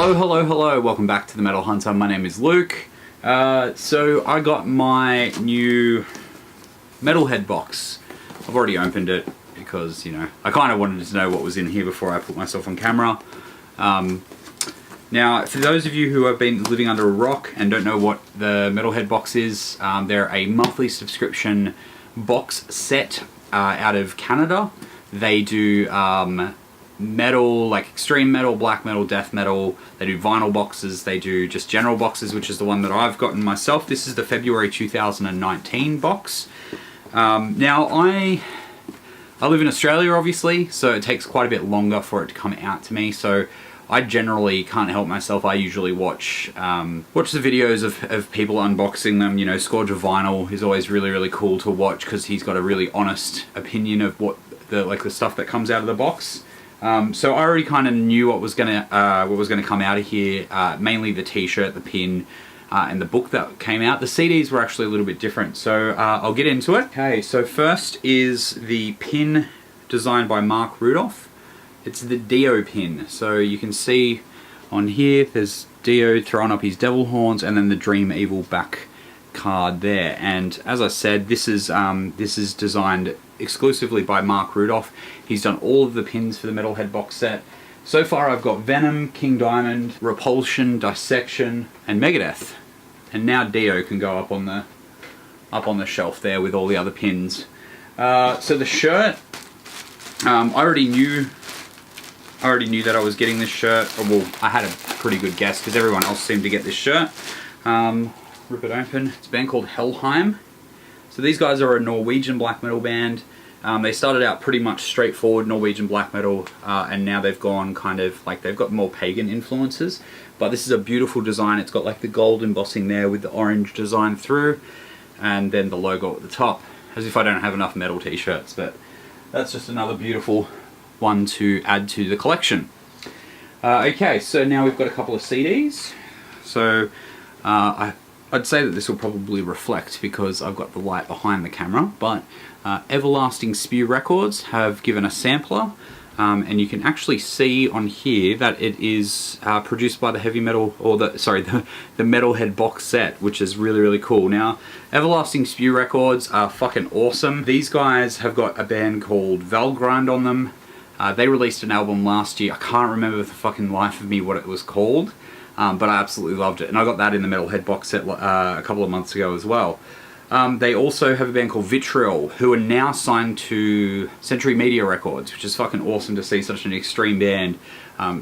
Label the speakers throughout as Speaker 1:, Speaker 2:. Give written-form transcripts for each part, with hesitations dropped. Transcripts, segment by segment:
Speaker 1: Hello, hello, hello. Welcome back to the Metal Hunter. My name is Luke. So I got my new Metalhead box. I've already opened it because, you know, I kind of wanted to know what was in here before I put myself on camera. Now, for those of you who have been living under a rock and don't know what the Metalhead box is, they're a monthly subscription box set out of Canada. They do metal, like extreme metal, black metal, death metal. They do vinyl boxes. They do just general boxes, which is the one that I've gotten myself. This is the February 2019 box. Now I live in Australia, obviously, so it takes quite a bit longer for it to come out to me. So I generally can't help myself. I usually watch the videos of people unboxing them. You know, Scourge of Vinyl is always really cool to watch because he's got a really honest opinion of what the stuff that comes out of the box. So I already kind of knew what was gonna come out of here. Mainly the T-shirt, the pin, and the book that came out. The CDs were actually a little bit different, so I'll get into it. Okay, so first is the pin designed by Mark Rudolph. It's the Dio pin. So you can see on here, there's Dio throwing up his devil horns, and then the Dream Evil back card there. And as I said, this is designed exclusively by Mark Rudolph. He's done all of the pins for the Metalhead box set. So far I've got Venom, King Diamond, Repulsion, Dissection, and Megadeth. And now Dio can go up on the shelf there with all the other pins. So the shirt, I already knew that I was getting this shirt. Well, I had a pretty good guess because everyone else seemed to get this shirt. Rip it open. It's a band called Helheim. So these guys are a Norwegian black metal band. They started out pretty much straightforward Norwegian black metal, and now they've gone kind of like, they've got more pagan influences. But this is a beautiful design. It's got like the gold embossing there with the orange design through, and then the logo at the top. As if I don't have enough metal t-shirts, but that's just another beautiful one to add to the collection. Okay, so now we've got a couple of CDs. So I'd say that this will probably reflect because I've got the light behind the camera, but Everlasting Spew Records have given a sampler, and you can actually see on here that it is produced by the heavy metal, or the Metalhead box set, which is really cool. Now, Everlasting Spew Records are fucking awesome. These guys have got a band called Valgrind on them. They released an album last year. I can't remember for the fucking life of me what it was called. But I absolutely loved it, and I got that in the Metalhead box set a couple of months ago as well. They also have a band called Vitriol, who are now signed to Century Media Records, which is fucking awesome to see such an extreme band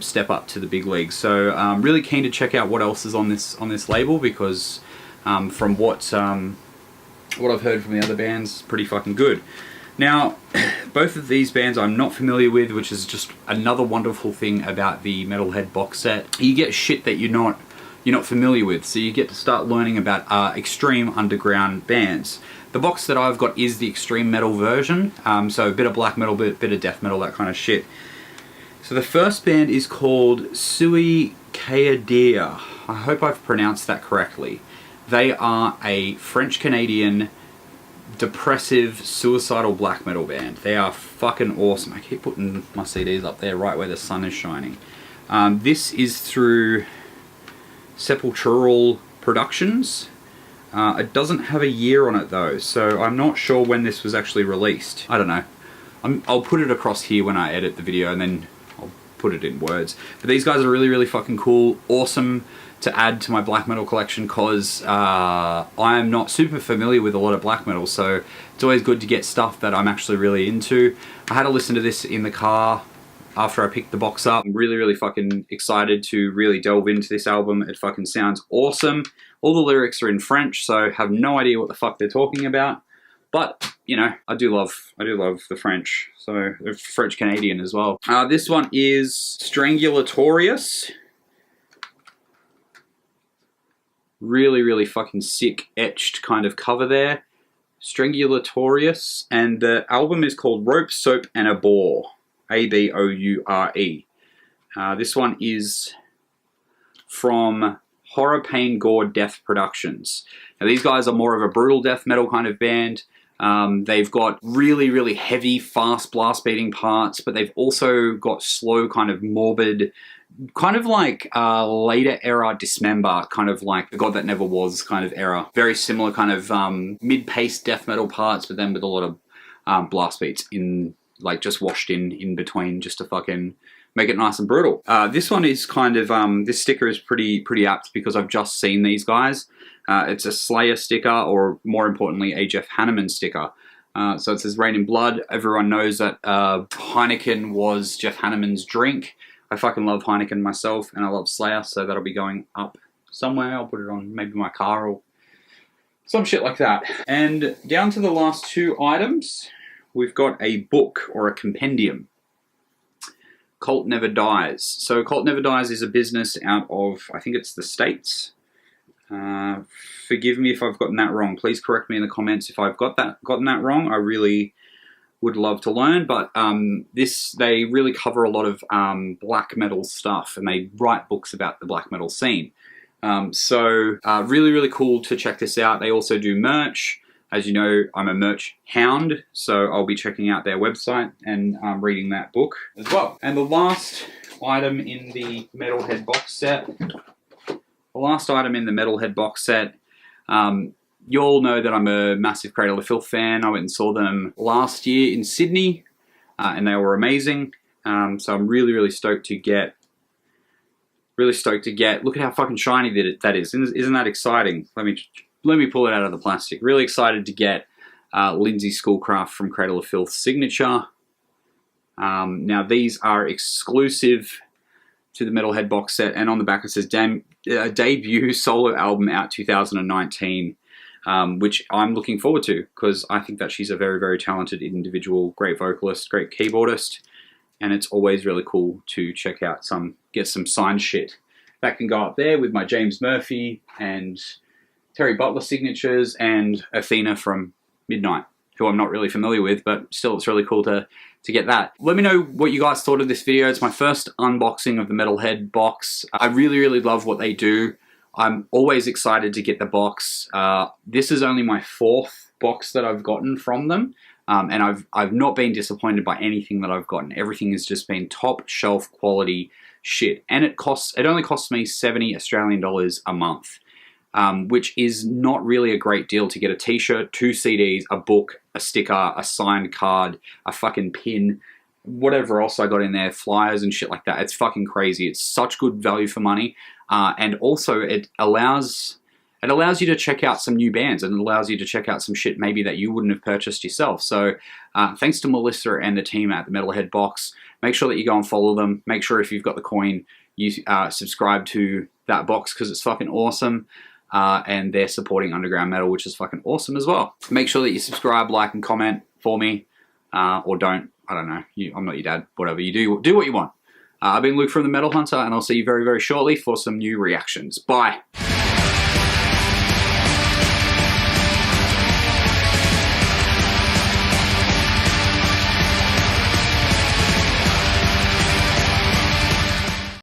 Speaker 1: step up to the big leagues. So I'm really keen to check out what else is on this label, because from what I've heard from the other bands, it's pretty fucking good. Now, both of these bands I'm not familiar with, which is just another wonderful thing about the Metalhead box set. You get shit that you're not familiar with, so you get to start learning about extreme underground bands. The box that I've got is the extreme metal version, so a bit of black metal, bit of death metal, that kind of shit. So the first band is called Tsui Kay Adier. I hope I've pronounced that correctly. They are a French-Canadian depressive, suicidal black metal band. They are fucking awesome. I keep putting my CDs up there right where the sun is shining. This is through Sepultural Productions. It doesn't have a year on it though, so I'm not sure when this was actually released. I don't know. I'll put it across here when I edit the video, and then I'll put it in words. But these guys are really fucking cool, awesome to add to my black metal collection, because I am not super familiar with a lot of black metal, so it's always good to get stuff that I'm actually really into. I had to listen to this in the car after I picked the box up. I'm really fucking excited to really delve into this album. It fucking sounds awesome. All the lyrics are in French, so I have no idea what the fuck they're talking about. But, you know, I do love the French, so they're French Canadian as well. This one is Strangulatorius. Really fucking sick etched kind of cover there. Strangulatorius, and the album is called Rope, Soap, and a Boar. A-B-O-U-R-E. This one is from Horror, Pain, Gore, Death Productions. Now these guys are more of a brutal death metal kind of band. They've got really heavy, fast blast beating parts, but they've also got slow, kind of morbid kind of like later era Dismember, kind of like the God That Never Was kind of era. Very similar kind of mid-paced death metal parts, but then with a lot of blast beats in, like, just washed in between, just to fucking make it nice and brutal. This one is kind of, this sticker is pretty apt because I've just seen these guys. It's a Slayer sticker, or more importantly, a Jeff Hanneman sticker. So it says Rain in Blood. Everyone knows that Heineken was Jeff Hanneman's drink. I fucking love Heineken myself, and I love Slayer, so that'll be going up somewhere. I'll put it on maybe my car or some shit like that. And down to the last two items, we've got a book or a compendium. Cult Never Dies. So Cult Never Dies is a business out of, I think it's the States. Forgive me if I've gotten that wrong. Please correct me in the comments if I've gotten that wrong. I really would love to learn, but they really cover a lot of black metal stuff, and they write books about the black metal scene. So really cool to check this out. They also do merch. As you know, I'm a merch hound, so I'll be checking out their website and reading that book as well. And the last item in the Metalhead box set. You all know that I'm a massive Cradle of Filth fan. I went and saw them last year in Sydney, and they were amazing. So I'm really stoked to get. Look at how fucking shiny that is. Isn't that exciting? Let me pull it out of the plastic. Really excited to get Lindsay Schoolcraft from Cradle of Filth signature. Now these are exclusive to the Metalhead box set, and on the back it says debut solo album out 2019, which I'm looking forward to because I think that she's a very talented individual, great vocalist, great keyboardist, and it's always really cool to check out get some signed shit. That can go up there with my James Murphy and Terry Butler signatures and Athena from Midnight, who I'm not really familiar with, but still it's really cool to get that. Let me know what you guys thought of this video. It's my first unboxing of the Metalhead box. I really love what they do. I'm always excited to get the box. This is only my 4th box that I've gotten from them, and I've not been disappointed by anything that I've gotten. Everything has just been top shelf quality shit, and it only costs me 70 Australian dollars a month. Which is not really a great deal to get a t-shirt, 2 CDs, a book, a sticker, a signed card, a fucking pin, whatever else I got in there, flyers and shit like that. It's fucking crazy. It's such good value for money. And also it allows you to check out some new bands, and it allows you to check out some shit maybe that you wouldn't have purchased yourself. So thanks to Melissa and the team at the Metalhead box. Make sure that you go and follow them. Make sure if you've got the coin, you subscribe to that box because it's fucking awesome. And they're supporting underground metal, which is fucking awesome as well. Make sure that you subscribe, like, and comment for me, or don't. I don't know. I'm not your dad. Whatever you do what you want. I've been Luke from the Metal Hunter, and I'll see you very shortly for some new reactions. Bye.